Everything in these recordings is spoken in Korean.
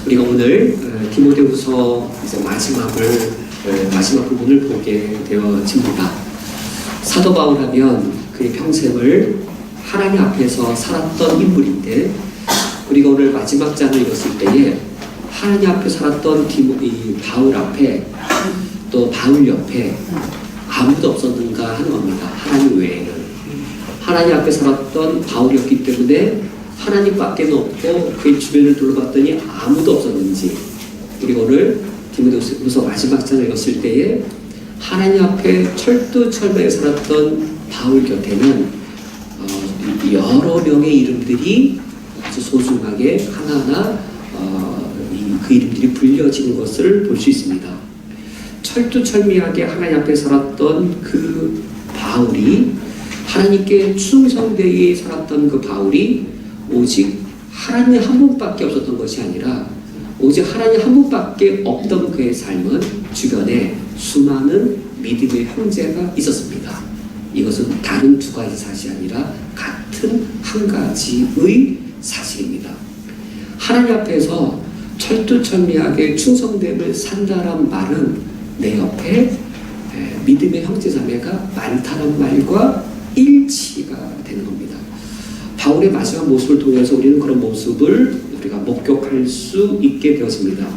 우리가 오늘 디모데후서 이제 마지막 부분을 보게 되어집니다. 사도 바울하면 그의 평생을 하나님 앞에서 살았던 인물인데, 우리가 오늘 마지막 장을 읽었을 때에 하나님 앞에 살았던 바울 앞에, 또 바울 옆에 아무도 없었는가 하는 겁니다. 하나님 외에는. 하나님 앞에 살았던 바울이었기 때문에 하나님밖에 없고 그의 주변을 둘러봤더니 아무도 없었는지, 우리가 오늘 디모데후서 마지막 장을 읽었을 때에 하나님 앞에 철두철미하게 살았던 바울 곁에는 여러 명의 이름들이 아주 소중하게 하나하나 그 이름들이 불려지는 것을 볼 수 있습니다. 철두철미하게 하나님 앞에 살았던 그 바울이, 하나님께 충성되게 살았던 그 바울이 오직 하나님 한 분밖에 없었던 것이 아니라, 오직 하나님 한 분밖에 없던 그의 삶은 주변에 수많은 믿음의 형제가 있었습니다. 이것은 다른 두 가지 사실이 아니라 같은 한 가지의 사실입니다. 하나님 앞에서 철두철미하게 충성됨을 산다란 말은 내 옆에 믿음의 형제자매가 많다는 말과 일치가 되는 겁니다. 바울의 마지막 모습을 통해서 우리는 그런 모습을 우리가 목격할 수 있게 되었습니다.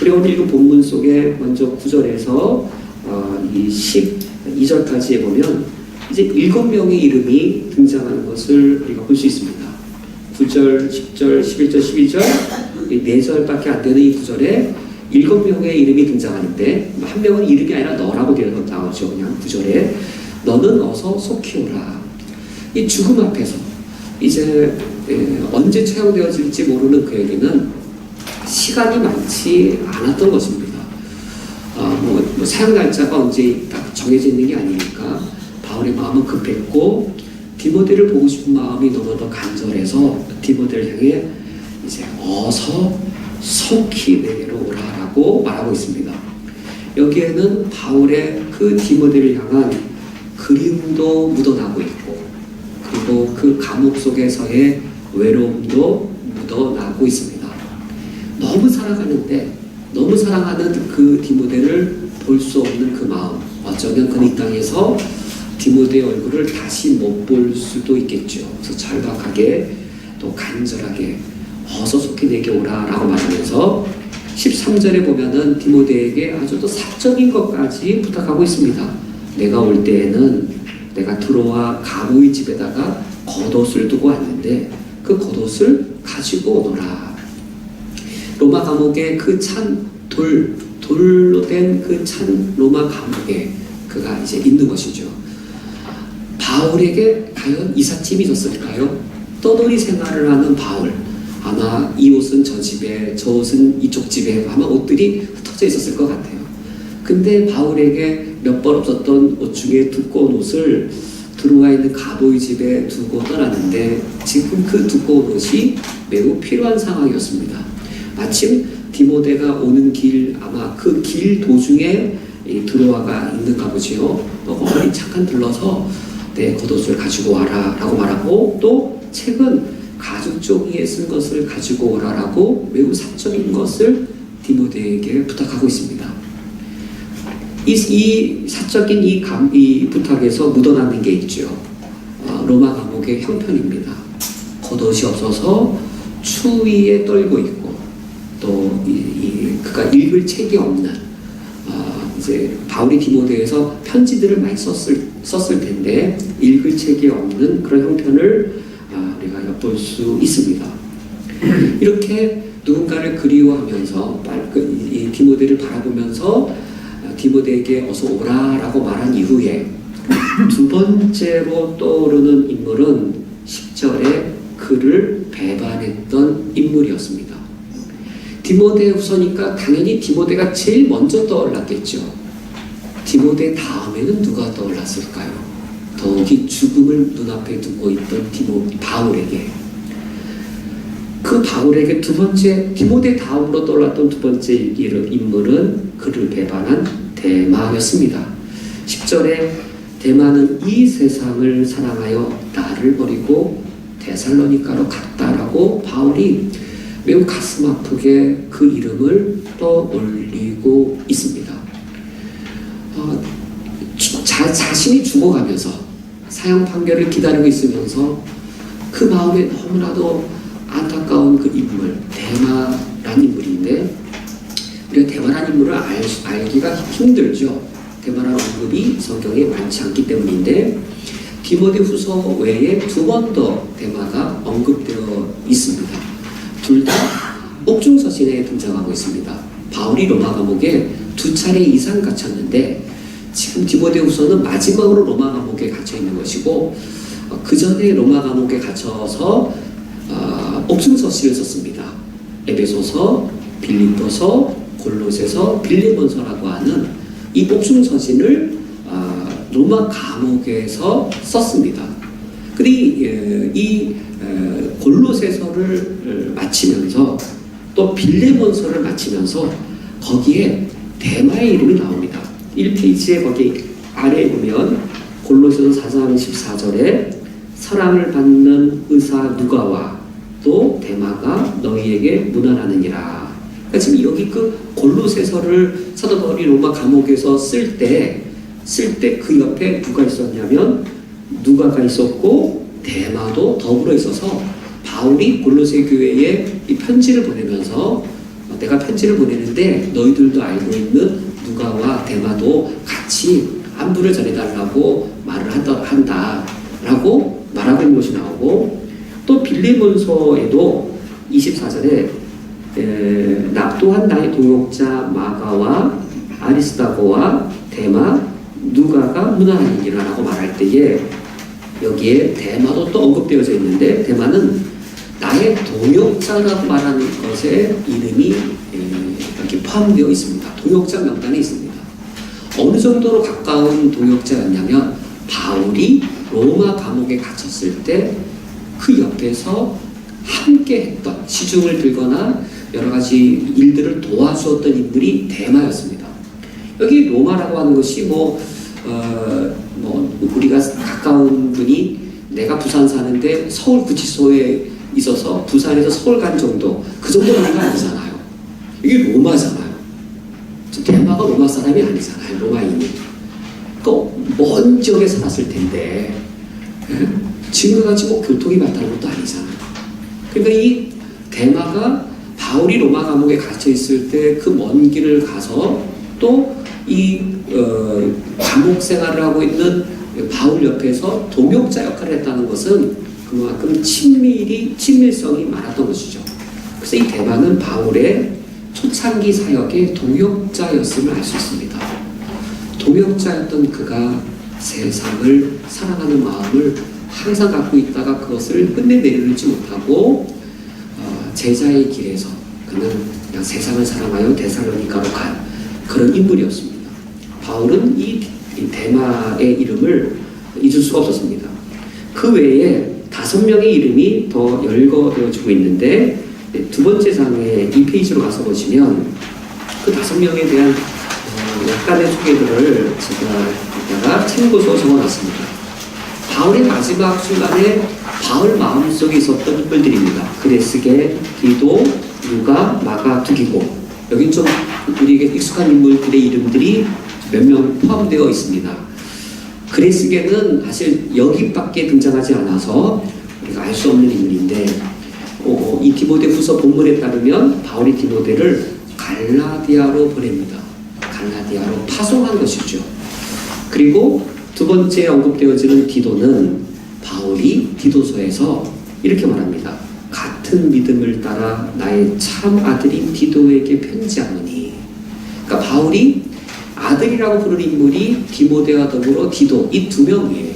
우리가 오늘 읽은 본문 속에 먼저 9절에서 이 12절까지에 보면 이제 7명의 이름이 등장하는 것을 우리가 볼 수 있습니다. 9절, 10절, 11절, 12절, 4절밖에 안 되는 이 9절에 7명의 이름이 등장하는데, 한 명은 이름이 아니라 너라고 되어 나오죠. 그냥 9절에 너는 어서 속히 오라. 이 죽음 앞에서 이제 언제 처형되어질지 모르는 그에게는 시간이 많지 않았던 것입니다. 사형 날짜가 언제 딱 정해져 있는 게 아니니까 바울의 마음은 급했고, 디모데를 보고 싶은 마음이 너무나 간절해서 디모데를 향해 이제 어서 속히 내게로 오라라고 말하고 있습니다. 여기에는 바울의 그 디모데를 향한 그리움도 묻어나고 있고, 그리고 그 감옥 속에서의 외로움도 묻어나고 있습니다. 너무 사랑하는 그 디모데를 볼 수 없는 그 마음, 어쩌면 그는 이 땅에서 디모데의 얼굴을 다시 못 볼 수도 있겠죠. 그래서 절박하게 또 간절하게 어서 속히 내게 오라 라고 말하면서 13절에 보면은 디모데에게 아주 또 사적인 것까지 부탁하고 있습니다. 내가 올 때에는 내가 들어와 가보의 집에다가 겉옷을 두고 왔는데 그 겉옷을 가지고 오너라. 로마 감옥에 그 찬 돌로 된 그 찬 로마 감옥에 그가 이제 있는 것이죠. 바울에게 과연 이삿짐이 있었을까요? 떠돌이 생활을 하는 바울, 아마 이 옷은 저 집에, 저 옷은 이쪽 집에, 아마 옷들이 흩어져 있었을 것 같아요. 근데 바울에게 몇 번 없었던 옷 중에 두꺼운 옷을 들어와 있는 가보의 집에 두고 떠났는데, 지금 그 두꺼운 옷이 매우 필요한 상황이었습니다. 마침 디모데가 오는 길, 아마 그 길 도중에 들어와가 있는가 보지요. 어머니 잠깐 들러서 내 겉옷을 가지고 와라 라고 말하고, 또 책은 가죽 종이에 쓴 것을 가지고 오라 라고 매우 사적인 것을 디모데에게 부탁하고 있습니다. 이 사적인 이 부탁에서 묻어나는 게 있죠. 로마 감옥의 형편입니다. 겉옷이 없어서 추위에 떨고 있고, 또 그가 읽을 책이 없는, 이제 바울이 디모데에서 편지들을 많이 썼을 텐데 읽을 책이 없는 그런 형편을 우리가 엿볼 수 있습니다. 이렇게 누군가를 그리워하면서 이 디모데를 바라보면서 디모데에게 어서 오라라고 말한 이후에 두 번째로 떠오르는 인물은 10절에 그를 배반했던 인물이었습니다. 디모데후서니까 당연히 디모데가 제일 먼저 떠올랐겠죠. 디모데 다음에는 누가 떠올랐을까요? 더욱이 죽음을 눈앞에 두고 있던 바울에게, 그 바울에게 두 번째, 디모데 다음으로 떠올랐던 두 번째 인물은 그를 배반한 데마였습니다. 10절에 데마는 이 세상을 사랑하여 나를 버리고 데살로니가로 갔다라고 바울이 매우 가슴 아프게 그 이름을 떠올리고 있습니다. 자신이 죽어가면서 사형 판결을 기다리고 있으면서 그 마음에 너무나도 안타까운 그 인물, 데마라는 인물인데, 우리가 데마라는 인물을 알기가 힘들죠. 데마라는 언급이 성경에 많지 않기 때문인데, 디모데후서 외에 두 번 더 데마가 언급되어 있습니다. 둘 다 옥중서신에 등장하고 있습니다. 바울이 로마 감옥에 2차례 이상 갇혔는데, 지금 디모데후서는 마지막으로 로마 감옥에 갇혀 있는 것이고, 그 전에 로마 감옥에 갇혀서 옥중서신을 썼습니다. 에베소서, 빌립보서, 골로새서, 빌레몬서라고 하는 이 옥중서신을 로마 감옥에서 썼습니다. 근데 이 골로새서를 마치면서 또 빌레몬서를 마치면서 거기에 데마의 이름이 나옵니다. 1페이지에 거기 아래에 보면 골로새서 4장 14절에 사랑을 받는 의사 누가와 또 데마가 너희에게 문안하느니라. 그러니까 지금 여기 그 골로새서를 사도 바울이 로마 감옥에서 쓸 때 그 옆에 누가 있었냐면 누가가 있었고 데마도 더불어 있어서 바울이 골로새 교회에 이 편지를 보내면서 내가 편지를 보내는데 너희들도 알고 있는 누가와 데마도 같이 안부를 전해달라고 말을 한다라고 말하고 있는 것이 나오고, 또 빌레몬서에도 24절에 나 또한 나의 동역자 마가와 아리스다고와 데마 누가가 문안하니라 라고 말할 때에 여기에 데마도 또 언급되어져 있는데, 데마는 나의 동역자라고 말하는 것에 이름이 이렇게 포함되어 있습니다. 동역자 명단에 있습니다. 어느 정도로 가까운 동역자였냐면 바울이 로마 감옥에 갇혔을 때 그 옆에서 함께 했던, 시중을 들거나 여러 가지 일들을 도와주었던 인물이 데마였습니다. 여기 로마라고 하는 것이 우리가 가까운 분이 내가 부산 사는데 서울 구치소에 있어서 부산에서 서울 간 정도, 그 정도 가는 거 아니잖아요. 이게 로마잖아요. 데마가 로마 사람이 아니잖아요. 로마인이. 그러니까 먼 지역에 살았을 텐데 지금과 같이 교통이 발달한 것도 아니잖아요. 그러니까 이 데마가 바울이 로마 감옥에 갇혀 있을 때 그 먼 길을 가서 또 이 감옥 생활을 하고 있는 바울 옆에서 동역자 역할을 했다는 것은 그만큼 친밀성이 많았던 것이죠. 그래서 이 데마는 바울의 초창기 사역의 동역자였음을 알 수 있습니다. 동역자였던 그가 세상을 사랑하는 마음을 항상 갖고 있다가 그것을 끝내 내려놓지 못하고 제자의 길에서 그는 그냥 세상을 사랑하여 데살로니가로 간 그런 인물이었습니다. 바울은 이 데마의 이름을 잊을 수가 없었습니다. 그 외에 5명의 이름이 더 열거되어지고 있는데, 두 번째 장의 2페이지로 가서 보시면 그 5명에 대한 약간의 소개들을 제가 이따가 참고서 적어놨습니다. 바울의 마지막 순간에 바울 마음속에 있었던 인물들입니다. 그레스게, 디도, 누가, 마가, 두기고. 여긴 좀 우리에게 익숙한 인물들의 이름들이 몇 명 포함되어 있습니다. 그레스게는 사실 여기밖에 등장하지 않아서 우리가 알 수 없는 인물인데, 이 디모데후서 본문에 따르면 바울이 디모데를 갈라디아로 보냅니다. 갈라디아로 파송한 것이죠. 그리고 두 번째 언급되어지는 디도는 바울이 디도서에서 이렇게 말합니다. 같은 믿음을 따라 나의 참 아들인 디도에게 편지하노니. 그러니까 바울이 아들이라고 부르는 인물이 디모데와 더불어 디도, 이 2명이에요.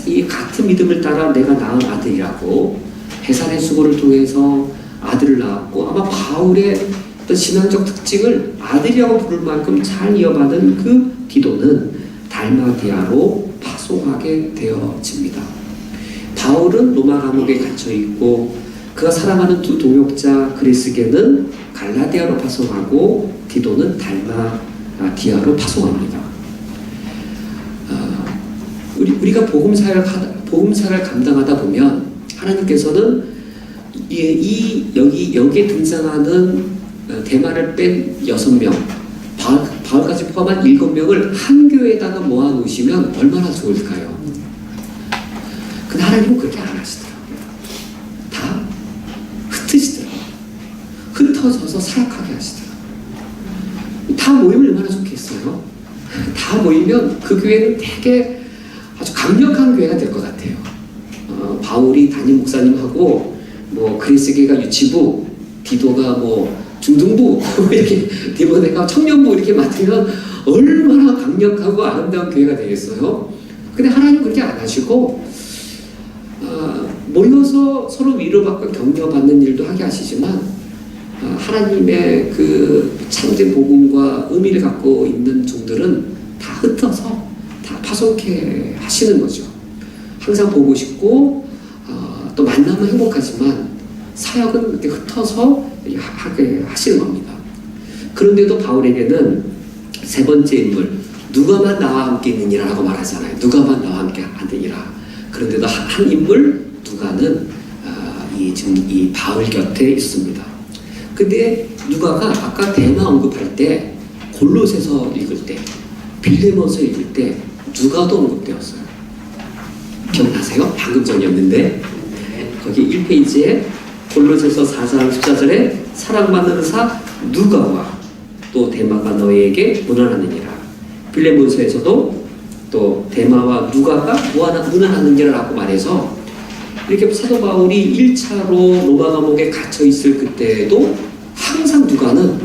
이 같은 믿음을 따라 내가 낳은 아들이라고, 해산의 수고를 통해서 아들을 낳았고, 아마 바울의 어떤 신앙적 특징을 아들이라고 부를 만큼 잘 이어받은 그 디도는 달마디아로 파송하게 되어집니다. 바울은 로마 감옥에 갇혀 있고, 그가 사랑하는 두 동역자 그레스게는 갈라디아로 파송하고, 디도는 달마디아로 파송합니다. 우리가 복음사를 감당하다 보면 하나님께서는 여기에 등장하는 대마를 뺀 6명, 바울까지 포함한 7명을 한 교회에다가 모아놓으시면 얼마나 좋을까요? 근데 하나님은 그렇게 안 하시더라고요. 다 흩으시더라고요. 흩어져서 사역하게 하시더라고요. 다 모이면 얼마나 좋겠어요? 다 모이면 그 교회는 되게 아주 강력한 교회가 될 것 같아요. 바울이 담임 목사님하고 뭐 그리스계가 유치부, 디도가 뭐 중등부 이렇게 디모데가 청년부 이렇게 맡으면 얼마나 강력하고 아름다운 교회가 되겠어요. 근데 하나님은 그렇게 안 하시고 모여서 서로 위로받고 격려받는 일도 하게 하시지만 하나님의 그 참된 복음과 의미를 갖고 있는 종들은 다 흩어서 다 파송케 하시는 거죠. 항상 보고 싶고 또 만나면 행복하지만 사역은 이렇게 흩어서 하게 하시는 겁니다. 그런데도 바울에게는 세 번째 인물, 누가만 나와 함께 있느니라 라고 말하잖아요. 누가만 나와 함께 하느니라. 그런데도 한 인물, 누가는 지금 이 바울 곁에 있습니다. 근데 누가가 아까 대마 언급할 때, 골로새서 읽을 때, 빌레몬서 읽을 때 누가도 언급되었어요. 기억나세요? 방금 전이었는데 거기 1페이지에 골로새서 4장 14절에 사랑받는 사 누가와 또 대마가 너희에게 문안하느니라. 빌레몬서에서도 또 대마와 누가가 문안하느니라 라고 말해서 이렇게 사도 바울이 1차로 로마 감옥에 갇혀 있을 그때에도 항상 누가는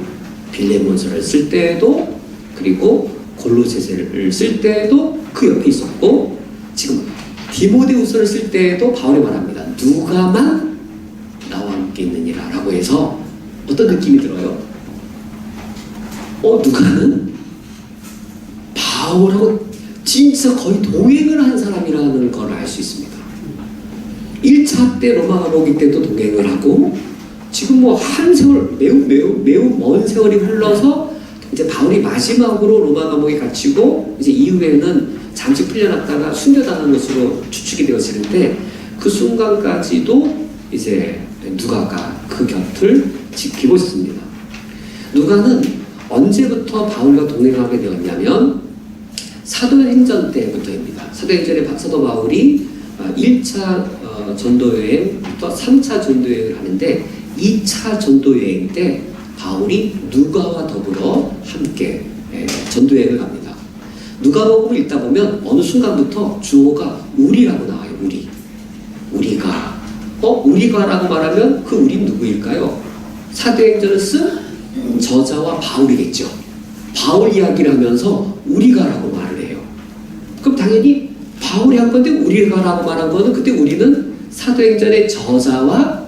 빌레몬서를 쓸 때에도 그리고 골로새서를 쓸 때에도 그 옆에 있었고 지금 디모데후서를 쓸 때에도 바울이 말합니다. 누가만 나와 함께 있느니라 라고 해서 어떤 느낌이 들어요? 누가는 바울하고 진짜 거의 동행을 한 사람이라는 걸 알 수 있습니다. 1차 때 로마 감옥일 때도 동행을 하고 지금 뭐 한 세월 매우 먼 세월이 흘러서 이제 바울이 마지막으로 로마 감옥에 갇히고 이제 이후에는 잠시 풀려났다가 순교당한 것으로 추측이 되어지는데 그 순간까지도 이제 누가가 그 곁을 지키고 있습니다. 누가는 언제부터 바울과 동행하게 되었냐면 사도행전 때부터입니다. 사도행전에 사도 바울이 1차 전도여행부터 3차 전도여행을 하는데 2차 전도여행 때 바울이 누가와 더불어 함께 전도여행을 갑니다. 누가복음을 읽다 보면 어느 순간부터 주어가 우리라고 나와요. 우리가 우리가라고 말하면 그 우리는 누구일까요? 사도행전을 쓴 저자와 바울이겠죠. 바울 이야기를 하면서 우리가라고 말을 해요. 그럼 당연히 바울이 한 건데 우리가라고 말한 거는 그때 우리는 사도행전의 저자와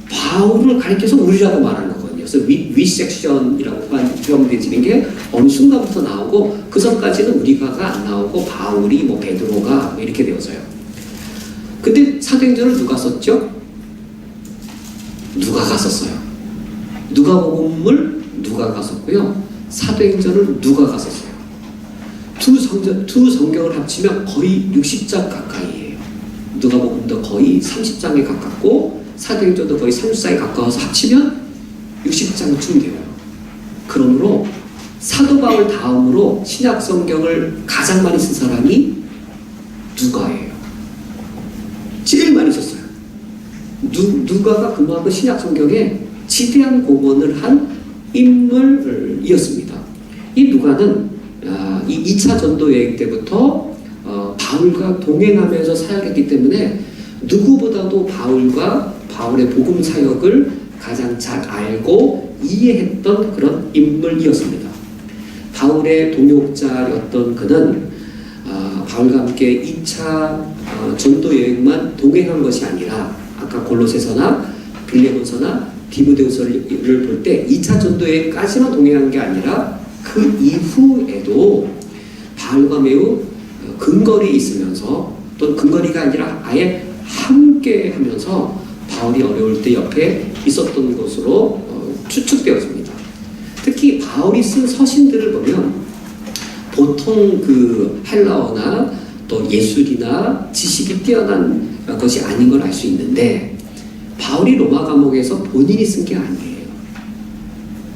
바울을 가리켜서 우리라고 말하는 거거든요. 그래서 위 섹션이라고 표현되어지는 게 어느 순간부터 나오고 그 전까지는 우리가가 안 나오고 바울이 뭐 베드로가 뭐 이렇게 되어져요. 근데 사도행전을 누가 썼죠? 누가가 썼어요. 누가복음을 누가가 썼고요. 사도행전을 누가가 썼어요. 두 성경을 합치면 거의 60장 가까이예요. 누가복음도 거의 30장에 가깝고 사도행전도 거의 30장에 가까워서 합치면 60장쯤 되어요. 그러므로 사도 바울 다음으로 신약 성경을 가장 많이 쓴 사람이 누가예요. 제일 많이 썼어요. 누가가 그만큼 신약 성경에 지대한 공헌을 한 인물이었습니다. 이 누가는 이 2차 전도 여행 때부터 바울과 동행하면서 사역했기 때문에 누구보다도 바울의 복음 사역을 가장 잘 알고 이해했던 그런 인물이었습니다. 바울의 동역자였던 그는 바울과 함께 2차 전도 여행만 동행한 것이 아니라 아까 골로새서나 빌레몬서나 디모데후서를 볼 때 2차 전도 여행까지만 동행한 게 아니라 그 이후에도 바울과 매우 근거리 있으면서 또 근거리가 아니라 아예 함께 하면서 바울이 어려울 때 옆에 있었던 것으로 추측되어집니다. 특히 바울이 쓴 서신들을 보면 보통 그 헬라어나 또 예술이나 지식이 뛰어난 것이 아닌 걸 알 수 있는데 바울이 로마 감옥에서 본인이 쓴 게 아니에요.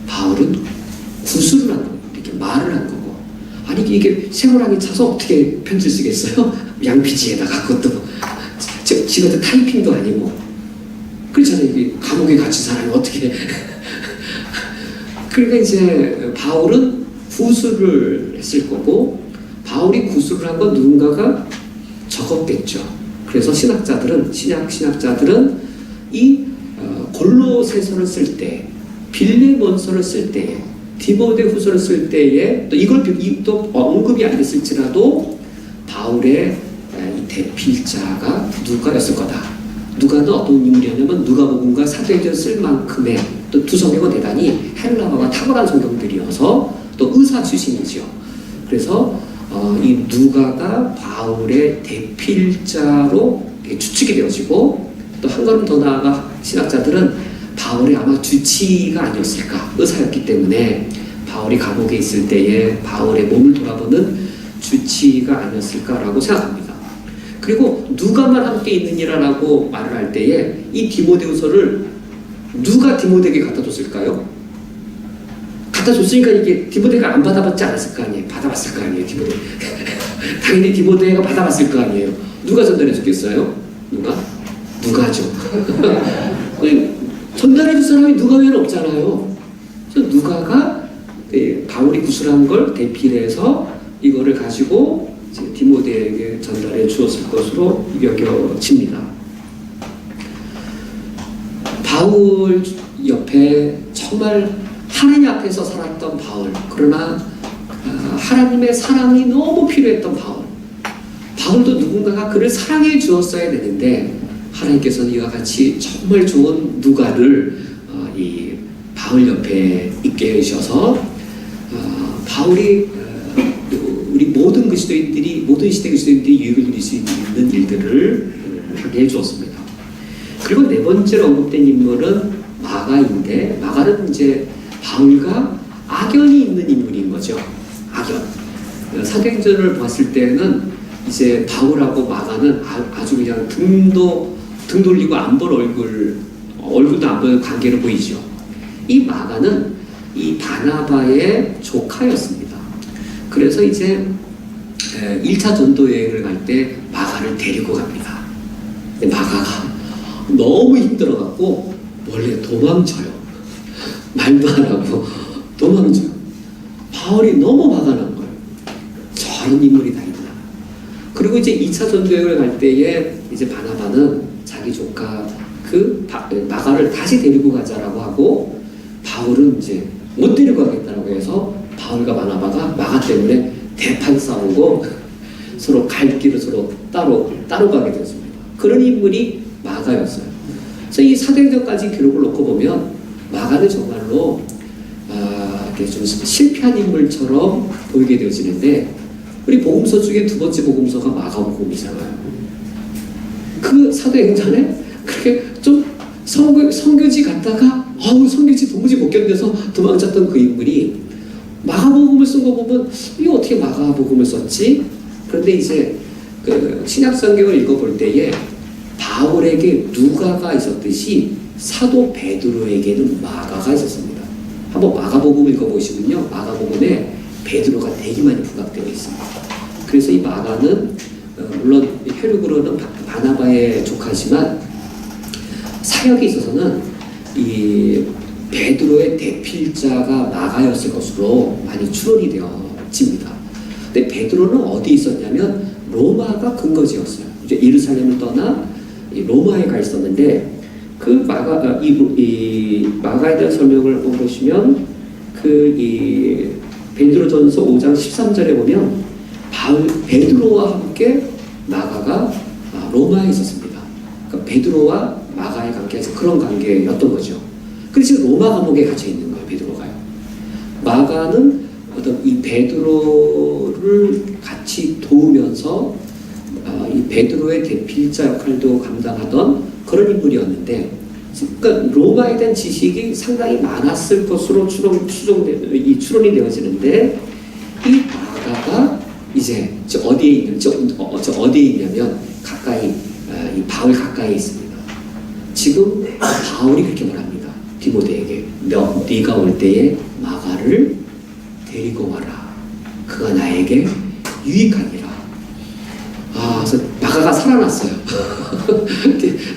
바울은 구술을 한 거예요. 이렇게 말을 한 거고. 아니 이게 세월하게 차서 어떻게 편지를 쓰겠어요? 양피지에다가 그것도 지금 타이핑도 아니고 그렇잖아요. 이게 감옥에 갇힌 사람이 어떻게 그러니까 이제 바울은 구술을 했을 거고 바울이 구술을 한 건 누군가가 적었겠죠. 그래서 신학자들은 이 골로새서를 쓸 때, 빌레몬서를 쓸 때에, 디모데후서를 쓸 때에 또 이걸 또 언급이 안 됐을지라도 바울의 이 대필자가 누가였을 거다. 누가는 어떤 인물이었냐면 누가복음과 사도행전 쓸 만큼의 또 두 성경은 대단히 헬라어가 탁월한 성경들이어서 또 의사 출신이지요. 그래서 이 누가가 바울의 대필자로 추측이 되어지고 또 한 걸음 더 나아가 신학자들은 바울이 아마 주치가 아니었을까, 의사였기 때문에 바울이 감옥에 있을 때에 바울의 몸을 돌아보는 주치가 아니었을까라고 생각합니다. 그리고 누가만 함께 있느니라라고 말을 할 때에 이 디모데후서를 누가 디모데에게 갖다 줬을까요? 갖다 줬으니까 이게 디모데가 안 받아봤지 않았을 거 아니에요? 받아봤을 거 아니에요, 디모데. 당연히 디모데가 받아봤을 거 아니에요. 누가 전달해 줬겠어요? 누가죠. 전달해 줄 사람이 누가 외에는 없잖아요. 그래서 누가가 바울이 구술한 걸 대필해서 이거를 가지고 디모데에게 전달해 주었을 것으로 여겨집니다. 바울 옆에 정말 하나님 앞에서 살았던 바울, 그러나 하나님의 사랑이 너무 필요했던 바울. 바울도 누군가가 그를 사랑해 주었어야 되는데 하나님께서는 이와 같이 정말 좋은 누가를 이 바울 옆에 있게 해주셔서 바울이 우리 모든 그리스도인들이, 모든 시대 그리스도인들이 유익을 누릴 수 있는 일들을 하게 해주었습니다. 그리고 네 번째로 언급된 인물은 마가인데, 마가는 이제 바울과 악연이 있는 인물인 거죠. 악연. 사도행전을 봤을 때는 이제 바울하고 마가는 아주 그냥 등 돌리고 안 볼 얼굴도 안 볼 관계로 보이죠. 이 마가는 이 바나바의 조카였습니다. 그래서 이제 1차 전도 여행을 갈 때 마가를 데리고 갑니다. 근데 마가가 너무 힘들어갖고 원래 도망쳐요. 말도 안 하고 도망쳐요. 바울이 너무 화가 난 거예요. 저런 인물이 다 있나. 그리고 이제 2차 전도 여행을 갈 때에 이제 바나바는 자기 조카 마가를 다시 데리고 가자라고 하고 바울은 이제 못 데리고 가겠다라고 해서 바울과 바나바가 마가 때문에 대판 싸우고 서로 갈 길을 서로 따로 가게 됐습니다. 그런 인물이 마가였어요. 그래서 이 사도행전까지 기록을 놓고 보면 마가는 정말로 이렇게 좀 실패한 인물처럼 보이게 되어지는데 우리 복음서 중에 두 번째 복음서가 마가복음이잖아요. 그 사도행전에 그렇게 좀 선교지 갔다가 선교지 도무지 못 견뎌서 도망쳤던 그 인물이 마가복음을 쓴 거 보면 이거 어떻게 마가복음을 썼지? 그런데 이제 그 신약 성경을 읽어볼 때에 바울에게 누가가 있었듯이 사도 베드로에게는 마가가 있었습니다. 한번 마가복음을 읽어보시면요, 마가복음에 베드로가 되게 많이 부각되어 있습니다. 그래서 이 마가는 물론 혈육으로는 바나바의 조카지만 사역에 있어서는 이 베드로의 대필자가 마가였을 것으로 많이 추론이 되어집니다. 근데 베드로는 어디 있었냐면 로마가 근거지였어요. 이제 예루살렘을 떠나 로마에 가 있었는데 그 이 마가에 대한 설명을 한번 보시면 이 베드로전서 5장 13절에 보면 베드로와 함께 마가가 로마에 있었습니다. 그러니까 베드로와 마가의 관계에서 그런 관계였던 거죠. 그래서 지금 로마 감옥에 갇혀 있는 거예요, 베드로가요. 마가는 어떤 이 베드로를 같이 도우면서 이 베드로의 대필자 역할도 감당하던 그런 인물이었는데, 그러니까 로마에 대한 지식이 상당히 많았을 것으로 추론이 되어지는데, 이 마가가 이제 어디에 있냐면 가까이 이 바울 가까이에 있습니다. 지금 바울이 그렇게 말합니다. 디모데에게 네가 올 때에 마가를 데리고 와라. 그가 나에게 유익하니라. 그래서 마가가 살아났어요.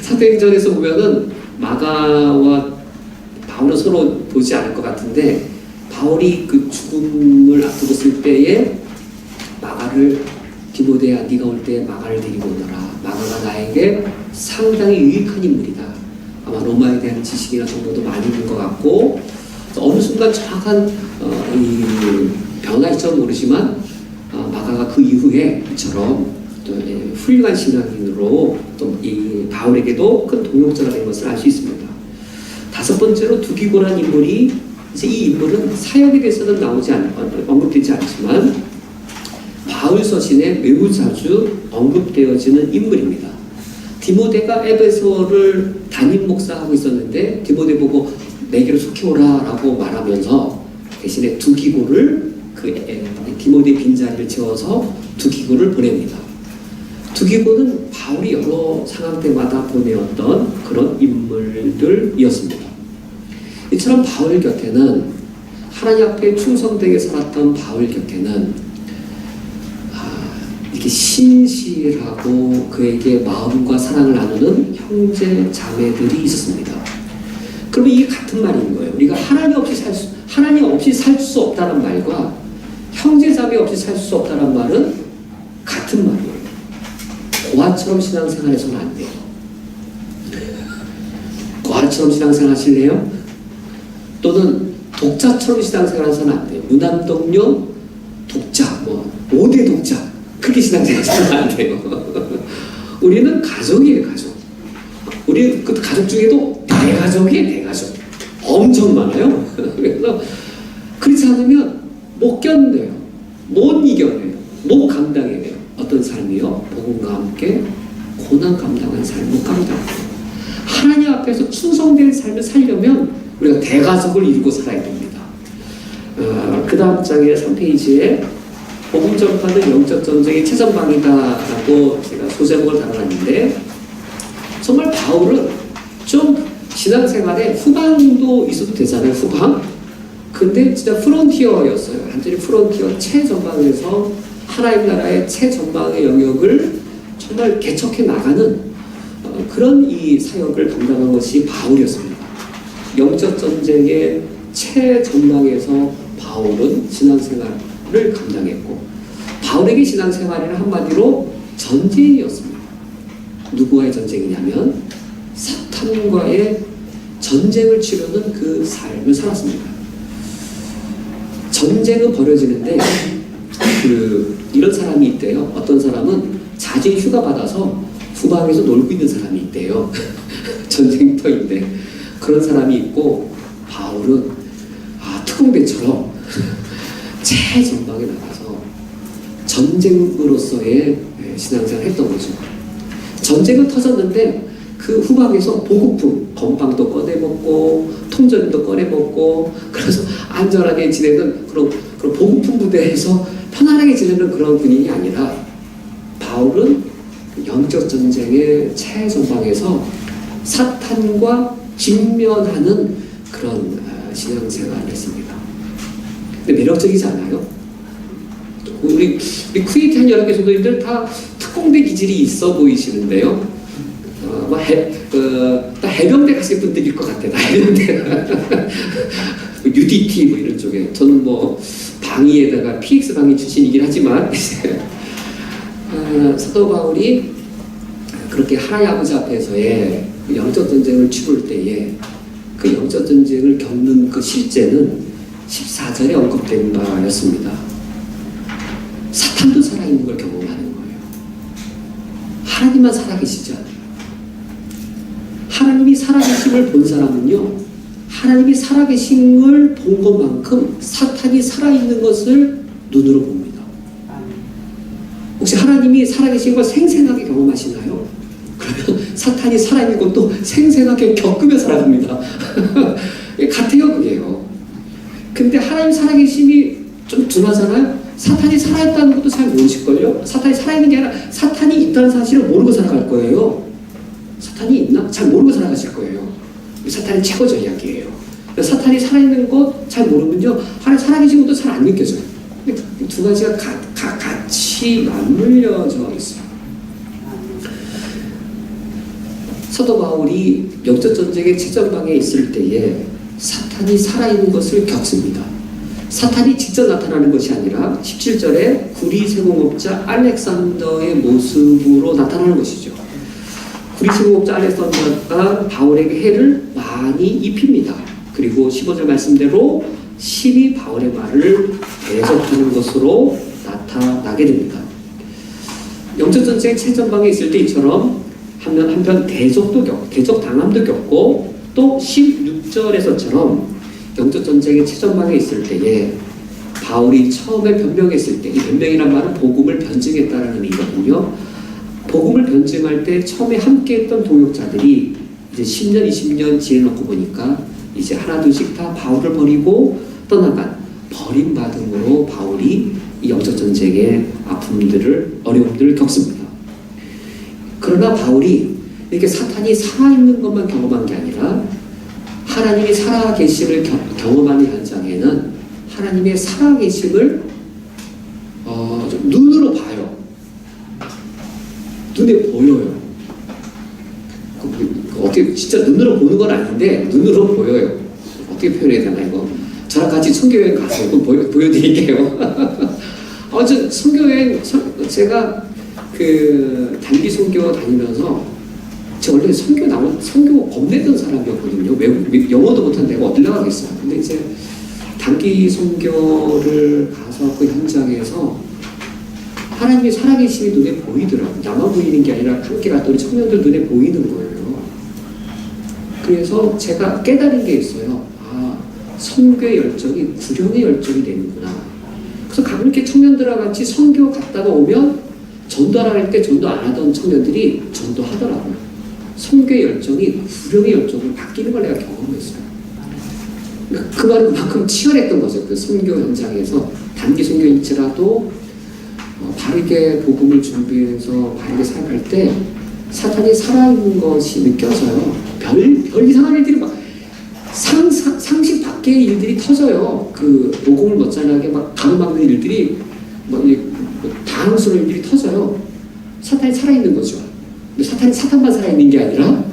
사도행전에서 보면은 마가와 바울은 서로 보지 않을 것 같은데, 바울이 그 죽음을 앞두고 있을 때에 마가를, 디모데야 네가 올 때에 마가를 데리고 오너라. 마가가 나에게 상당히 유익한 인물이다. 아마 로마에 대한 지식이나 정보도 많이 있는 것 같고, 어느 순간 정확한 이 변화 있을지 모르지만 마가가 그 이후에 이처럼 또 훌륭한 신앙인으로 또 이 바울에게도 큰 동역자가 된 것을 알 수 있습니다. 다섯 번째로 두기고라는 인물이, 이제 이 인물은 사역에 대해서는 언급되지 않지만 바울 서신에 매우 자주 언급되어지는 인물입니다. 디모데가 에베소를 담임 목사하고 있었는데 디모데 보고 내게로 속해 오라 라고 말하면서 대신에 두기고를 디모데 빈자리를 채워서 두기고를 보냅니다. 두기고는 바울이 여러 상황 때마다 보내었던 그런 인물들이었습니다. 이처럼 바울 곁에는, 하나님 앞에 충성되게 살았던 바울 곁에는 이렇게 신실하고 그에게 마음과 사랑을 나누는 형제 자매들이 있었습니다. 그러면 이게 같은 말인 거예요. 우리가 하나님 없이 살 수 없다는 말과 형제 자매 없이 살 수 없다는 말은 같은 말이에요. 고아처럼 신앙생활해서는 안 돼요. 고아처럼 신앙생활 하실래요? 또는 독자처럼 신앙생활해서는 안 돼요. 무남동녀, 독자, 5대 독자, 그렇게 신앙생활해서는 안 돼요. 우리는 가족이에요, 가족. 우리 그 가족 중에도 대가족이에요, 대가족. 엄청 많아요. 그래서 그렇지 않으면 못 견뎌요. 못 이겨내요. 못 감당해내요. 어떤 삶이요? 복음과 함께 고난 감당한 삶 못 감당해요. 하나님 앞에서 충성된 삶을 살려면 우리가 대가족을 이루고 살아야 됩니다. 그 다음 장의 3페이지에 복음 전파는 영적 전쟁의 최전방이다라고 제가 소제목을 달아놨는데, 정말 바울은 좀 신앙생활에 후방도 있어도 되잖아요. 후방. 근데 진짜 프론티어였어요. 완전히 프론티어 최전방에서 하나님 나라의 최전방의 영역을 정말 개척해 나가는 그런 이 사역을 감당한 것이 바울이었습니다. 영적 전쟁의 최전방에서 바울은 신앙생활을 감당했고, 바울에게 신앙생활에는 한마디로 전쟁이었습니다. 누구와의 전쟁이냐면 사탄과의 전쟁을 치르는 그 삶을 살았습니다. 전쟁은 벌어지는데 이런 사람이 있대요. 어떤 사람은 자진 휴가 받아서 후방에서 놀고 있는 사람이 있대요. 전쟁터인데 그런 사람이 있고, 바울은 특공대처럼 최전방에 나가서 전쟁으로서의 신앙생활을 했던 거죠. 전쟁은 터졌는데 그 후방에서 보급품, 건빵도 꺼내먹고 통전도 꺼내먹고, 그래서 안전하게 지내는 그런 보급품 부대에서 편안하게 지내는 그런 분위기 아니라, 바울은 영적 전쟁의 최전방에서 사탄과 직면하는 그런 신앙생활을 했습니다. 근데 매력적이지 않아요? 우리 쿠웨이트 한 여러 개 성도님들 다 특공대 기질이 있어 보이시는데요. 다 해병대 가실 분들일 것 같아요. 해병대. UDT 이런 쪽에. 저는 방위에다가 PX 방위 출신이긴 하지만 사도 바울이 그렇게 하나님 아버지 앞에서의 영적 전쟁을 치룰 때에 그 영적 전쟁을 겪는 그 실제는 14절에 언급된 바였습니다. 사탄도 살아있는 걸 경험하는 거예요. 하나님만 살아계시지 않아요. 하나님이 살아계심을 본 사람은요, 하나님이 살아계신 걸 본 것만큼 사탄이 살아있는 것을 눈으로 봅니다. 혹시 하나님이 살아계신 걸 생생하게 경험하시나요? 그러면 사탄이 살아있는 것도 생생하게 겪으며 살아갑니다. 같아요, 그게요. 근데 하나님 살아계심이 좀 둔하잖아요? 사탄이 살아있다는 것도 잘 모르실걸요? 사탄이 살아있는 게 아니라 사탄이 있다는 사실을 모르고 살아갈 거예요. 사탄이 있나? 잘 모르고 살아가실 거예요. 사탄이 최고 전략이에요. 사탄이 살아있는 것 잘 모르면요, 살아계신 것도 잘 안 느껴져요. 두 가지가 같이 맞물려져 있어요. 사도 바울이 영적 전쟁의 최전방에 있을 때에 사탄이 살아있는 것을 겪습니다. 사탄이 직접 나타나는 것이 아니라 17절에 구리 세공업자 알렉산더의 모습으로 나타나는 것이죠. 구리 세공업자 알렉산더가 바울에게 해를 많이 입힙니다. 그리고 15절 말씀대로 심히 바울의 말을 대적하는 것으로 나타나게 됩니다. 영적 전쟁 최전방에 있을 때 이처럼 한편 대적 당함도 겪고, 또 16절에서처럼 영적 전쟁의 최전방에 있을 때에 바울이 처음에 변명했을 때, 이 변명이란 말은 복음을 변증했다는 의미거든요. 복음을 변증할 때 처음에 함께했던 동역자들이 이제 10년, 20년 지내놓고 보니까 이제 하나둘씩 다 바울을 버리고 떠나간 버림받음으로 바울이 이 영적 전쟁의 어려움들을 겪습니다. 그러나 바울이 이렇게 사탄이 살아있는 것만 경험한 게 아니라 하나님이 살아계심을 경험하는 현장에는 하나님의 살아계심을 눈으로 봐요. 눈에 보여요. 어떻게 진짜 눈으로 보는 건 아닌데 눈으로 보여요. 어떻게 표현해야 되나 이거. 저랑 같이 선교여행 가세요. 그럼 보여드릴게요. 저 선교여행 제가 그 단기 선교 다니면서 제가 원래 선교 겁내던 사람이었거든요. 영어도 못한 내가 어딜 나가겠어요. 근데 이제 단기 선교를 가서 그 현장에서 하나님이 살아계심이 눈에 보이더라고요. 나만 보이는 게 아니라 함께 갔던 우리 청년들 눈에 보이는 거예요. 그래서 제가 깨달은 게 있어요. 선교의 열정이 구령의 열정이 되는구나. 그래서 가끔 이렇게 청년들과 같이 선교 갔다가 오면 전도하라 할 때 전도 안 하던 청년들이 전도하더라고요. 선교의 열정이 구령의 열정으로 바뀌는 걸 내가 경험했어요. 그 말은 그만큼 치열했던 거죠. 그 선교 현장에서 단기 선교일지라도 바르게 복음을 준비해서 바르게 살아갈 때 사탄이 살아있는 것이 느껴져요. 별 이상한 일들이 막 상식 밖의 일들이 터져요. 그 복음을 멋잘나게 막 가로막는 일들이 당황스러운 일들이 터져요. 사탄이 살아있는 거죠. 근데 사탄만 살아있는 게 아니라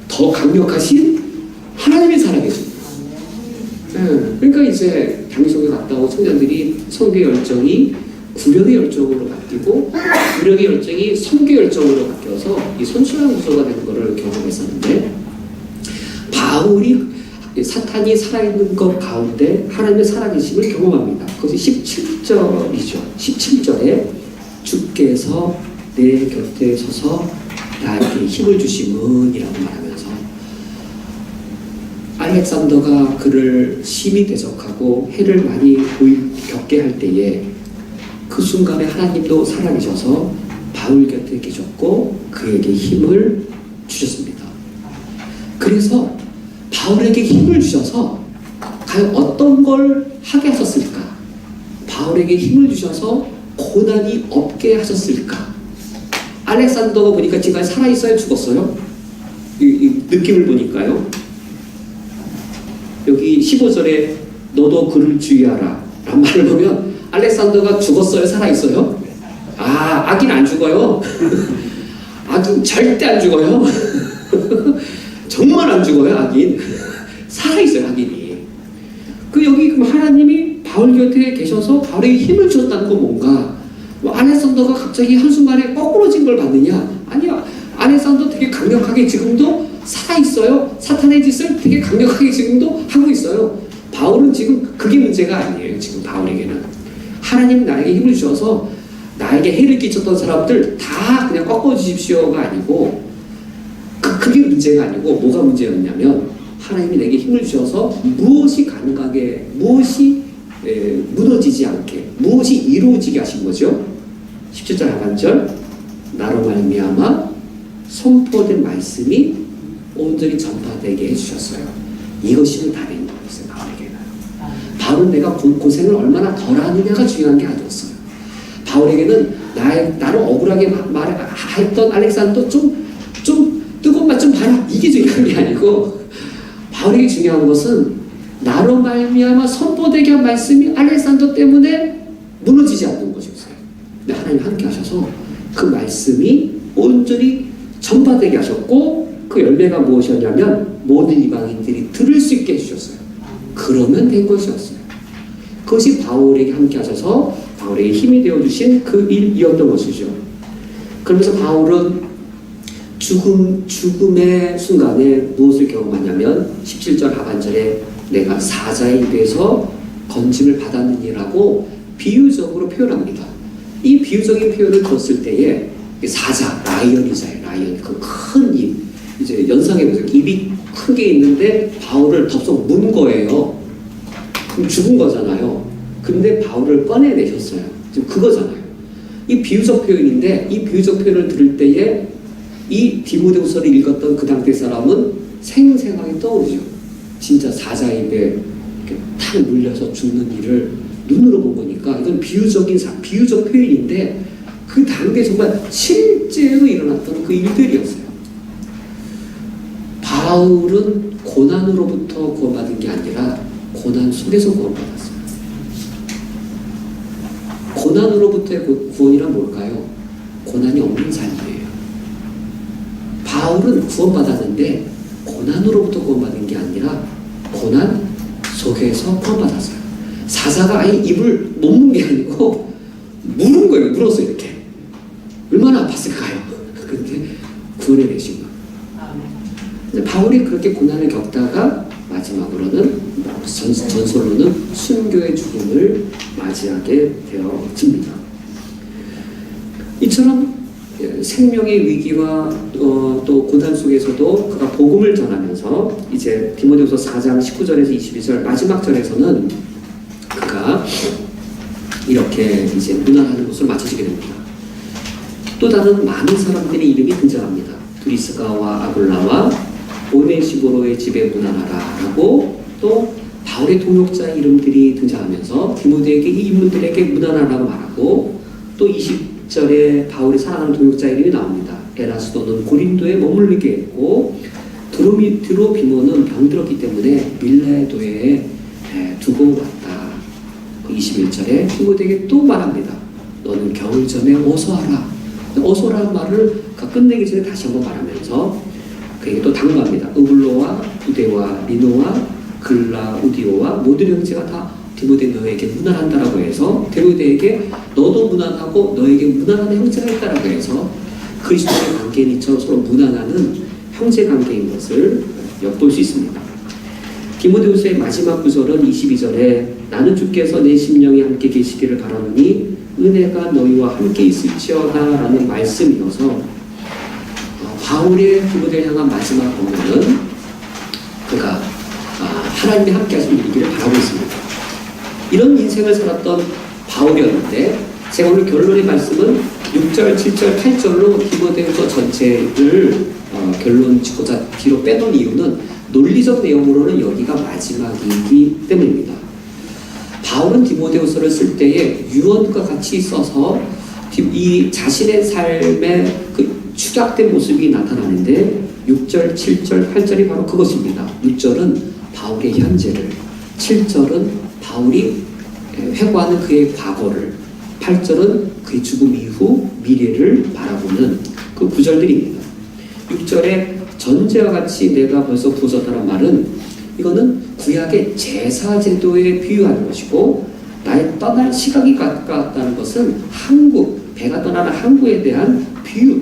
더 강력하신 하나님이 살아계십니다. 그러니까 이제 장미성에 갔다 온 청년들이 선교의 열정이 구령의 열정으로 바뀌고 구령의 열정이 선교의 열정으로 바뀌어서 이 선순환 구조가 되는 것을 경험했었는데, 바울이 사탄이 살아있는 것 가운데 하나님의 살아계심을 경험합니다. 그것이 17절이죠. 17절에 주께서 내 곁에 서서 나에게 힘을 주심은 이라고 말하면서 알렉산더가 그를 심히 대적하고 해를 많이 겪게 할 때에 그 순간에 하나님도 살아계셔서 바울 곁에 계셨고 그에게 힘을 주셨습니다. 그래서 바울에게 힘을 주셔서 과연 어떤 걸 하게 하셨을까? 바울에게 힘을 주셔서 고난이 없게 하셨을까? 알렉산더가 보니까 지금 살아있어요? 죽었어요? 이 느낌을 보니까요. 여기 15절에 너도 그를 주의하라 라는 말을 보면 알렉산더가 죽었어요? 살아있어요? 악인 안 죽어요. 악인 절대 안 죽어요. 정말 안 죽어요, 악인. 살아있어요, 악인이. 여기 하나님이 바울 곁에 계셔서 바울에게 힘을 주셨다는 건 뭔가? 알렉산더가 갑자기 한순간에 거꾸로진 걸 받느냐? 아니야. 알렉산더 되게 강력하게 지금도 살아있어요. 사탄의 짓을 되게 강력하게 지금도 하고 있어요. 바울은 지금 그게 문제가 아니에요. 지금 바울에게는. 하나님이 나에게 힘을 주셔서 나에게 해를 끼쳤던 사람들 다 그냥 꺾어주십시오가 아니고, 그게 문제가 아니고 뭐가 문제였냐면 하나님이 내게 힘을 주셔서 무엇이 가능하게, 무엇이 무너지지 않게, 무엇이 이루어지게 하신 거죠. 17절 하반절 나로 말미암아 선포된 말씀이 온전히 전파되게 해주셨어요. 이것이 답인 거였어요. 바울에게는. 바울은 내가 고생을 얼마나 덜 하느냐가 중요한 게 아니었어요. 바울에게는 나를 억울하게 말했던 알렉산더 좀 저것만 좀 봐라 이게 중요한 게 아니고 바울에게 중요한 것은 나로 말미암아 선포되게 한 말씀이 알렉산더 때문에 무너지지 않는 것이었어요. 근데 하나님 함께 하셔서 그 말씀이 온전히 전파되게 하셨고 그 열매가 무엇이었냐면 모든 이방인들이 들을 수 있게 해주셨어요. 그러면 된 것이었어요. 그것이 바울에게 함께 하셔서 바울에게 힘이 되어주신 그 일이었던 것이죠. 그러면서 바울은 죽음의 순간에 무엇을 경험하냐면 17절 하반절에 내가 사자의 입에서 건짐을 받았느니라고 비유적으로 표현합니다. 이 비유적인 표현을 들었을 때에 사자, 라이언이잖아요. 라이언, 그 큰 입. 이제 연상해보세요. 입이 크게 있는데 바울을 덥석 문 거예요. 그럼 죽은 거잖아요. 근데 바울을 꺼내내셨어요. 지금 그거잖아요. 이 비유적 표현인데 이 비유적 표현을 들을 때에 이 디모데후서를 읽었던 그 당대 사람은 생생하게 떠오르죠. 진짜 사자 입에 이렇게 탁 물려서 죽는 일을 눈으로 본 거니까 이건 비유적 표현인데 그 당대 정말 실제로 일어났던 그 일들이었어요. 바울은 고난으로부터 구원받은 게 아니라 고난 속에서 구원받았어요. 고난으로부터의 구원이란 뭘까요? 고난이 없는 삶이에요. 바울은 구원받았는데 고난으로부터 구원받은 게 아니라 고난 속에서 구원받았어요. 사자가 아예 입을 못 문 게 아니고 물은 거예요. 물었어요. 이렇게. 얼마나 아팠을까요? 근데 구원해내신 거예요. 바울이 그렇게 고난을 겪다가 마지막으로는 전설로는 순교의 죽음을 맞이하게 되어집니다. 이처럼 생명의 위기와 또 고난 속에서도 그가 복음을 전하면서 이제 디모데후서 4장 19절에서 22절 마지막 절에서는 그가 이렇게 이제 문안하는 것을 마치게 됩니다. 또 다른 많은 사람들의 이름이 등장합니다. 브리스가와 아굴라와 오네시보로의 집에 문안하라 라고 또 바울의 동역자의 이름들이 등장하면서 디모데에게 이 인물들에게 문안하라고 말하고 또 20절에 바울이 사랑하는 동역자 이름이 나옵니다. 에라스도는 고린도에 머물르게 했고 드로비모는 병들었기 때문에 밀라의 도에 두고 왔다. 21절에 디모데에게 또 말합니다. 너는 겨울 전에 어서 와라. 어서 오라는 말을 끝내기 전에 다시 한번 말하면서 그에게 또 당부합니다. 우블로와 부데와 리노와 글라우디오와 모든 형제가 다 디모데 너에게 문안한다라고 해서 디모데에게 너도 문안하고 너에게 문안하는 형제가 있다라고 해서 그리스도의 관계인 이처럼 서로 문안하는 형제 관계인 것을 엿볼 수 있습니다. 디모데후서의 마지막 구절은 22절에 나는 주께서 내 심령이 함께 계시기를 바라노니 은혜가 너희와 함께 있을지어다 라는 말씀이어서 바울의 디모데를 향한 마지막 본문은 그가 하나님이 함께 하시는 일기를 바라고 있습니다. 이런 인생을 살았던 바울이었는데 제가 오늘 결론의 말씀은 6절, 7절, 8절로 디모데후서 전체를 결론 짓고자 뒤로 빼놓은 이유는 논리적 내용으로는 여기가 마지막이기 때문입니다. 바울은 디모데후서를 쓸 때에 유언과 같이 써서 이 자신의 삶의 그 축약된 모습이 나타나는데 6절, 7절, 8절이 바로 그것입니다. 6절은 바울의 현재를, 7절은 바울이 회고하는 그의 과거를, 8절은 그의 죽음 이후 미래를 바라보는 그 구절들입니다. 6절에 전제와 같이 내가 벌써 부었다는 말은 이거는 구약의 제사제도에 비유하는 것이고 나의 떠날 시각이 가깝다는 것은 배가 떠나는 항구에 대한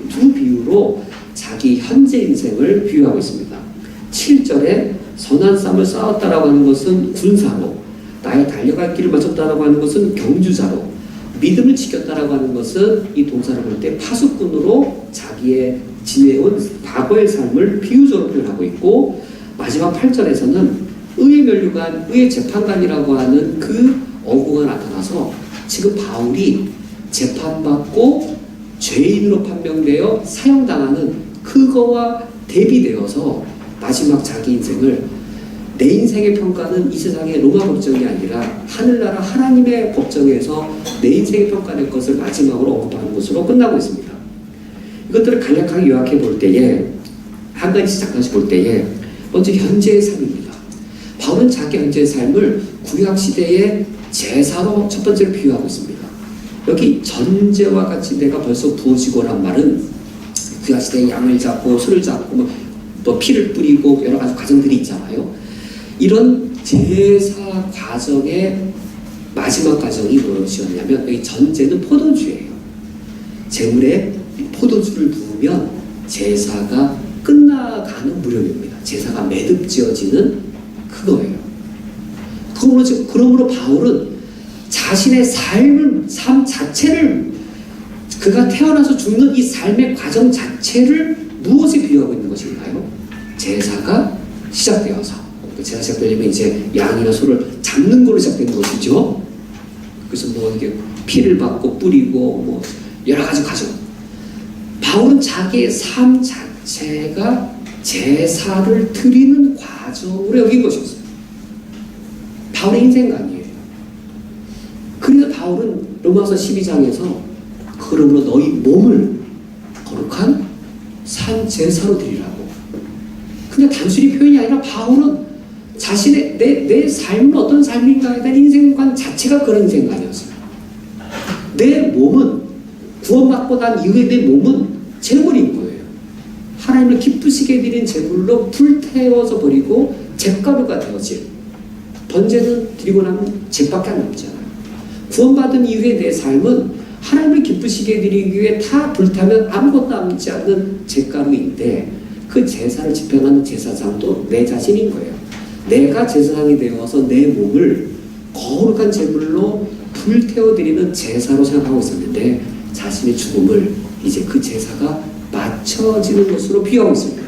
두 비유로 자기 현재 인생을 비유하고 있습니다. 7절에 선한 싸움을 싸웠다라고 하는 것은 군사로, 나의 달려갈 길을 마쳤다라고 하는 것은 경주자로, 믿음을 지켰다라고 하는 것은 이 동사를 볼 때 파수꾼으로 자기의 지내온 과거의 삶을 비유적으로 표현하고 있고 마지막 8절에서는 의의 면류관, 의의 재판관이라고 하는 그 어구가 나타나서 지금 바울이 재판받고 죄인으로 판명되어 사형당하는 그거와 대비되어서 마지막 자기 인생을 내 인생의 평가는 이 세상의 로마 법정이 아니라 하늘나라 하나님의 법정에서 내 인생의 평가될 것을 마지막으로 언급하는 것으로 끝나고 있습니다. 이것들을 간략하게 요약해 볼 때에 한 가지 잠깐씩 볼 때에 먼저 현재의 삶입니다. 바울은 자기 현재의 삶을 구약 시대의 제사로 첫 번째로 비유하고 있습니다. 여기 전제와 같이 내가 벌써 부어지고란 말은 구약 시대에 양을 잡고 소를 잡고 또 피를 뿌리고 여러 가지 과정들이 있잖아요. 이런 제사 과정의 마지막 과정이 무엇이었냐면 여기 전제는 포도주예요. 제물에 포도주를 부으면 제사가 끝나가는 무렵입니다. 제사가 매듭지어지는 그거예요. 그러므로 바울은 자신의 삶 자체를 그가 태어나서 죽는 이 삶의 과정 자체를 무엇에 비유하고 있는 것인가요? 제사가 시작되어서 제사 시작되려면 이제 양이나 소를 잡는 걸로 시작되는 것이죠. 그래서 뭐 이게 피를 받고 뿌리고 뭐 여러 가지 과정. 바울은 자기의 삶 자체가 제사를 드리는 과정으로 여긴 것이었어요. 바울의 인생관이에요. 그래서 바울은 로마서 12장에서 그러므로 너희 몸을 거룩한 산 제사로 드리라고. 그냥 단순히 표현이 아니라 바울은 자신의 내 삶은 어떤 삶인가에 대한 인생관 자체가 그런 인생관이었어요. 내 몸은 구원받고 난 이후에 내 몸은 제물인 거예요. 하나님을 기쁘시게 드린 제물로 불태워져 버리고 잿가루가 되어질. 번제는 드리고 나면 잿밖에 안 남잖아요. 구원받은 이후에 내 삶은 하나님을 기쁘시게 드리기 위해 다 불타면 아무것도 남지 않는 잿가루인데 그 제사를 집행하는 제사장도 내 자신인 거예요. 내가 제사장이 되어서 내 몸을 거룩한 제물로 불태워드리는 제사로 생각하고 있었는데 자신의 죽음을 이제 그 제사가 맞춰지는 것으로 비유하고 있습니다.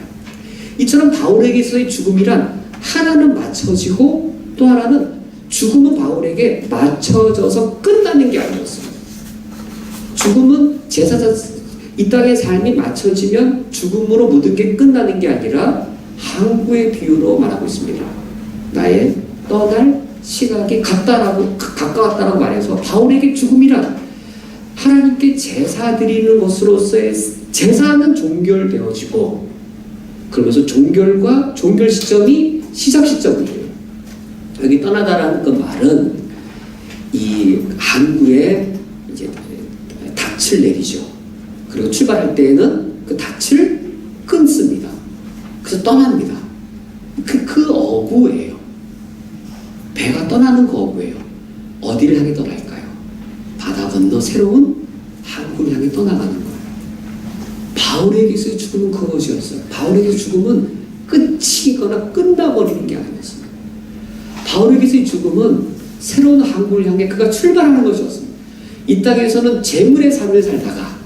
이처럼 바울에게서의 죽음이란 하나는 맞춰지고 또 하나는 죽음은 바울에게 맞춰져서 끝나는 게 아니었어요. 죽음은 제사장 이 땅의 삶이 맞춰지면 죽음으로 모든 게 끝나는 게 아니라 항구의 비유로 말하고 있습니다. 나의 떠날 시각이 가까웠다라고 말해서 바울에게 죽음이란 하나님께 제사 드리는 것으로서의 제사는 종결되어지고 그러면서 종결과 종결 시점이 시작 시점이에요. 여기 떠나다라는 그 말은 이 항구에 이제 닻을 내리죠. 그리고 출발할 때에는 그 닻을 끊습니다. 그래서 떠납니다. 그 어구예요. 배가 떠나는 그 어구예요. 어디를 향해 떠날까요? 바다 건너 새로운 항구를 향해 떠나가는 거예요. 바울에게서의 죽음은 그것이었어요. 바울에게서 죽음은 끝이거나 끝나버리는 게 아니었습니다. 바울에게서의 죽음은 새로운 항구를 향해 그가 출발하는 것이었습니다. 이 땅에서는 재물의 삶을 살다가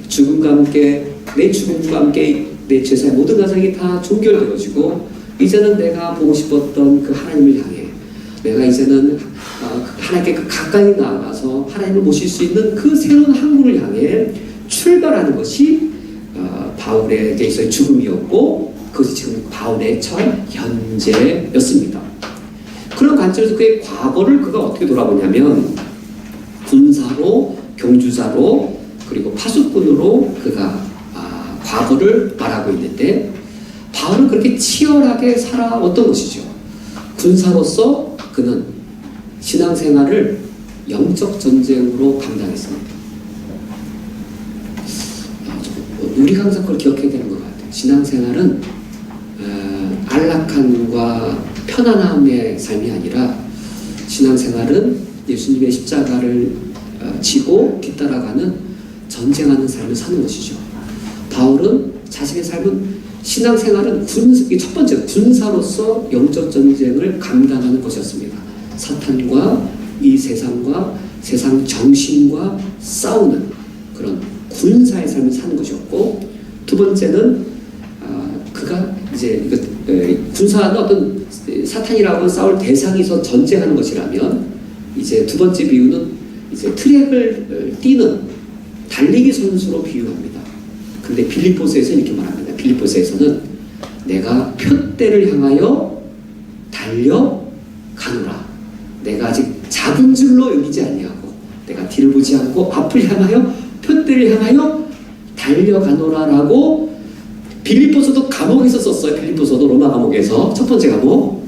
죽음과 함께 내 죽음과 함께 내 제사의 모든 과정이 다 종결되어지고 이제는 내가 보고 싶었던 그 하나님을 향해 내가 이제는 하나님께 가까이 나아가서 하나님을 모실 수 있는 그 새로운 항구를 향해 출발하는 것이 바울에게 있어의 죽음이었고 그것이 지금 바울의 첫 현재였습니다. 그런 관점에서 그의 과거를 그가 어떻게 돌아보냐면 군사로, 경주자로 그리고 파수꾼으로 그가 과거를 말하고 있는데 바울은 그렇게 치열하게 살아왔던 것이죠. 군사로서 그는 신앙생활을 영적 전쟁으로 감당했습니다. 우리가 항상 그걸 기억해야 되는 것 같아요. 신앙생활은 안락함과 편안함의 삶이 아니라 신앙생활은 예수님의 십자가를 지고 뒤따라가는 전쟁하는 삶을 사는 것이죠. 바울은 자신의 삶은 신앙생활은 첫 번째 군사로서 영적 전쟁을 감당하는 것이었습니다. 사탄과 이 세상과 세상 정신과 싸우는 그런 군사의 삶을 사는 것이었고 두 번째는 그가 이제 군사는 어떤 사탄이라고 싸울 대상에서 전쟁하는 것이라면 이제 두 번째 비유는 이제 트랙을 뛰는 달리기 선수로 비유합니다. 근데 빌립보서에서는 이렇게 말합니다. 빌립보서에서는 내가 표대를 향하여 달려가노라. 내가 아직 잡은 줄로 여기지 아니하고 내가 뒤를 보지 않고 앞을 향하여 표대를 향하여 달려가노라라고 빌립보서도 감옥에서 썼어요. 빌립보서도 로마 감옥에서 첫 번째 감옥.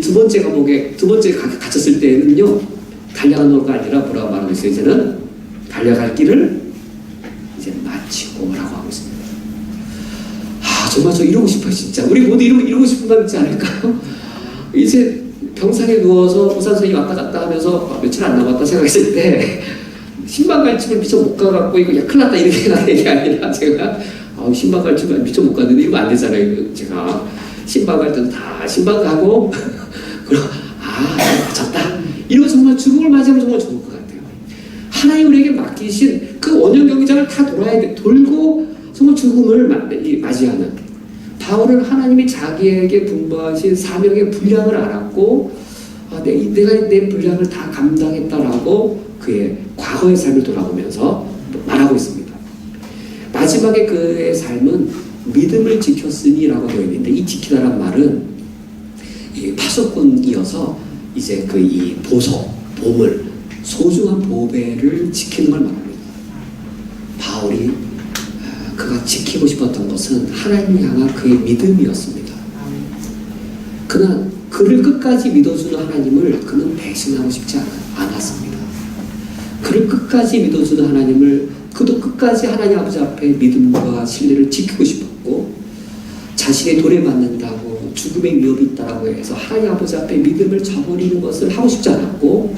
두 번째 감옥에 갇혔을 때는요, 달려가는 거가 아니라 뭐라고 말하고 있어요. 이제는 달려갈 길을 이제 마치고라고 하고 있습니다. 아, 정말 저 이러고 싶어요, 진짜. 우리 모두 이러고 싶은 마음 있지 않을까요? 이제 병상에 누워서 의사 선생님 왔다 갔다 하면서 며칠 안 남았다 생각했을 때 신방갈증을 미처 못 가갖고 이거 야 큰일 났다 이렇게 하는 게 아니라 제가 신방갈증을 미처 못 갔는데 이러면 안 되잖아요. 제가 신방 갈 때도 다 신방 가고 그럼 졌다 이러고 정말 죽음을 맞이하면 정말 좋을 것 같아요. 하나님 우리에게 맡기신 그 원형 경기장을 다 돌고 정말 죽음을 맞이하는 바울은 하나님이 자기에게 분부하신 사명의 분량을 알았고 내가 내 분량을 다 감당했다라고 그의 과거의 삶을 돌아보면서 말하고 있습니다. 마지막에 그의 삶은 믿음을 지켰으니라고 되어 있는데 이 지키다란 말은 이 파수꾼이어서 이제 그 이 보물, 소중한 보배를 지키는 걸 말합니다. 바울이 그가 지키고 싶었던 것은 하나님을 향한 그의 믿음이었습니다. 그는 그를 끝까지 믿어주는 하나님을 그는 배신하고 싶지 않았습니다. 그를 끝까지 믿어주는 하나님을 그도 끝까지 하나님 아버지 앞에 믿음과 신뢰를 지키고 싶었고 자신의 돌에 맞는다고 죽음의 위협이 있다고 해서 하나님 아버지 앞에 믿음을 저버리는 것을 하고 싶지 않았고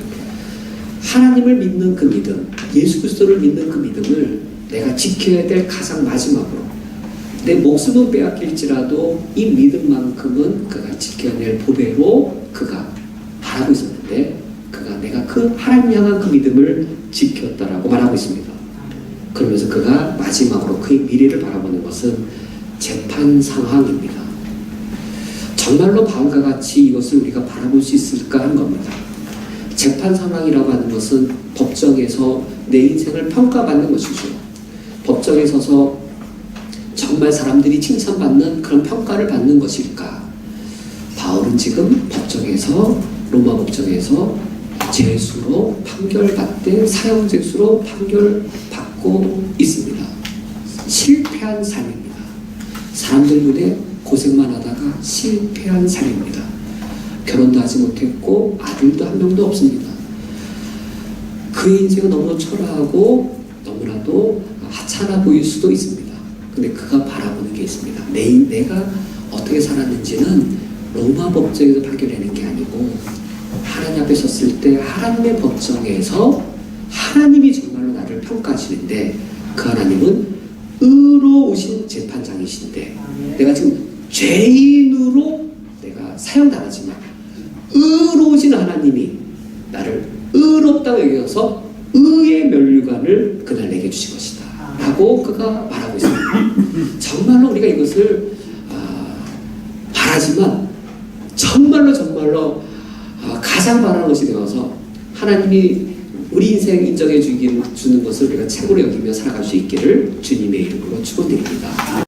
하나님을 믿는 그 믿음, 예수 그리스도를 믿는 그 믿음을 내가 지켜야 될 가장 마지막으로 내 목숨은 빼앗길지라도 이 믿음만큼은 그가 지켜낼 보배로 그가 바라고 있었는데 내가 그 하나님 향한 그 믿음을 지켰다라고 말하고 있습니다. 그러면서 그가 마지막으로 그의 미래를 바라보는 것은 재판 상황입니다. 정말로 바울과 같이 이것을 우리가 바라볼 수 있을까 하는 겁니다. 재판 상황이라고 하는 것은 법정에서 내 인생을 평가받는 것이죠. 법정에 서서 정말 사람들이 칭찬받는 그런 평가를 받는 것일까? 바울은 지금 로마 법정에서 죄수로 판결받되 사형죄수로 판결받고 있습니다. 실패한 삶입니다. 사람들 눈에 고생만 하다가 실패한 삶입니다. 결혼도 하지 못했고 아들도 한 명도 없습니다. 그의 인생은 너무 초라하고 너무나도 하찮아 보일 수도 있습니다. 근데 그가 바라보는 게 있습니다. 내가 어떻게 살았는지는 로마 법정에서 판결하는 게 아니고 하나님 앞에 섰을 때 하나님의 법정에서 하나님이 정말로 나를 평가하시는데 그 하나님은 의로우신 재판장이신데 내가 지금 죄인으로 내가 사형당하지만 의로우신 하나님이 나를 의롭다고 여겨서 의의 면류관을 그날 내게 주신 것이다 라고 그가 말하고 있습니다. 정말로 우리가 이것을 바라지만 정말로 가장 바라는 것이 되어서 하나님이 우리 인생 인정해 주는 것을 우리가 최고로 여기며 살아갈 수 있기를 주님의 이름으로 축원드립니다.